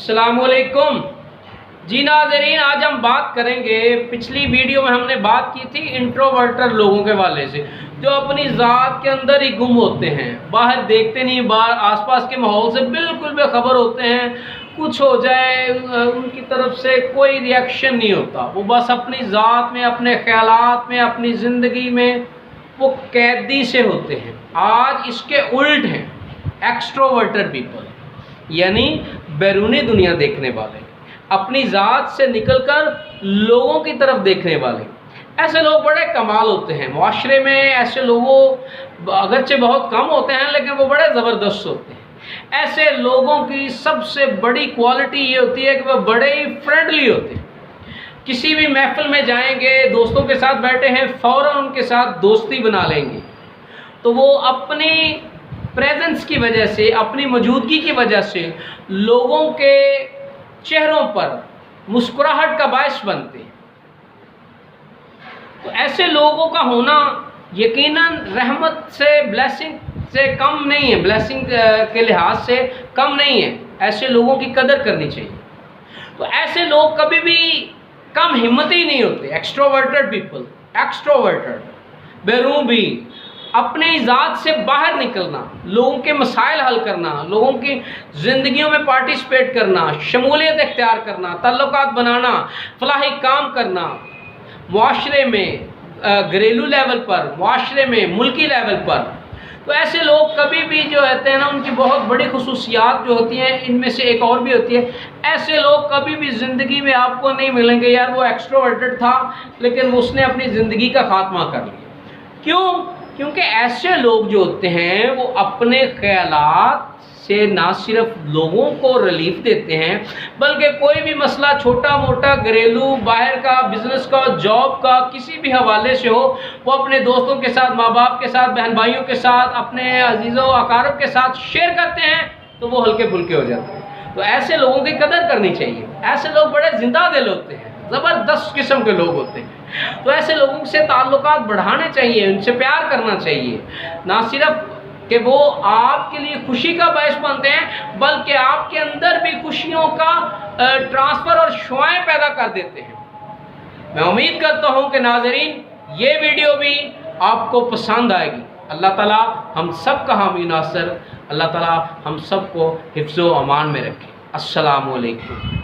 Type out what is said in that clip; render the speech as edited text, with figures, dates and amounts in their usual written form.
अस्सलामुअलैकुम जी नाज़रीन, आज हम बात करेंगे। पिछली वीडियो में हमने बात की थी इंट्रोवर्टर लोगों के वाले से, जो अपनी ज़ात के अंदर ही गुम होते हैं, बाहर देखते नहीं, बाहर आसपास के माहौल से बिल्कुल बेखबर होते हैं। कुछ हो जाए उनकी तरफ से कोई रिएक्शन नहीं होता, वो बस अपनी ज़ात में, अपने ख्यालात में, अपनी ज़िंदगी में वो कैदी से होते हैं। आज इसके उल्ट हैं एक्सट्रोवर्टर पीपल, यानी बैरूनी दुनिया देखने वाले, अपनी ज़ात से निकलकर लोगों की तरफ देखने वाले। ऐसे लोग बड़े कमाल होते हैं मुआशरे में। ऐसे लोगों अगरचे बहुत कम होते हैं, लेकिन वो बड़े ज़बरदस्त होते हैं। ऐसे लोगों की सबसे बड़ी क्वालिटी ये होती है कि वह बड़े ही फ्रेंडली होते हैं। किसी भी महफिल में जाएंगे, दोस्तों के साथ बैठे हैं, फ़ौरन उनके साथ दोस्ती बना लेंगे। तो वो अपनी प्रेजेंस की वजह से, अपनी मौजूदगी की वजह से लोगों के चेहरों पर मुस्कुराहट का बायस बनते हैं। तो ऐसे लोगों का होना यकीनन रहमत से, ब्लेसिंग से कम नहीं है, ब्लेसिंग के लिहाज से कम नहीं है। ऐसे लोगों की कदर करनी चाहिए। तो ऐसे लोग कभी भी कम हिम्मती नहीं होते। एक्सट्रोवर्टेड पीपल, एक्सट्रोवर्टेड, बैरून भी अपनी ज़ात से बाहर निकलना, लोगों के मसाइल हल करना, लोगों की ज़िंदगियों में पार्टिसिपेट करना, शमूलियत इख्तियार करना, ताल्लुकात बनाना, फलाही काम करना, मुआशरे में, घरेलू लेवल पर, मुआशरे में, मुल्की लेवल पर। तो ऐसे लोग कभी भी जो रहते हैं ना, उनकी बहुत बड़ी खुसूसियात जो होती हैं, इनमें से एक और भी होती है, ऐसे लोग कभी भी ज़िंदगी में आपको नहीं मिलेंगे यार वो एक्सट्रोवर्टेड था लेकिन उसने अपनी ज़िंदगी का खात्मा कर लिया। क्यों? क्योंकि ऐसे लोग जो होते हैं वो अपने ख्यालात से ना सिर्फ लोगों को रिलीफ देते हैं, बल्कि कोई भी मसला छोटा मोटा, घरेलू, बाहर का, बिजनेस का, जॉब का, किसी भी हवाले से हो, वो अपने दोस्तों के साथ, माँ बाप के साथ, बहन भाइयों के साथ, अपने अजीज़ों अकारब के साथ शेयर करते हैं, तो वो हल्के फुल्के हो जाते हैं। तो ऐसे लोगों की कदर करनी चाहिए। ऐसे लोग बड़े जिंदा दिल होते हैं, ज़बरदस्त किस्म के लोग होते हैं। तो ऐसे लोगों से ताल्लुकात बढ़ाने चाहिए, उनसे प्यार करना चाहिए। ना सिर्फ कि वो आपके लिए खुशी का बायस बनते हैं, बल्कि आपके अंदर भी खुशियों का ट्रांसफ़र और शुआएं पैदा कर देते हैं। मैं उम्मीद करता हूँ कि नाज़रीन ये वीडियो भी आपको पसंद आएगी। अल्लाह ताला हम सब का हामी नासर, अल्लाह ताला हम सब को हिफ्ज़ो अमान में रखे। अस्सलामु अलैकुम।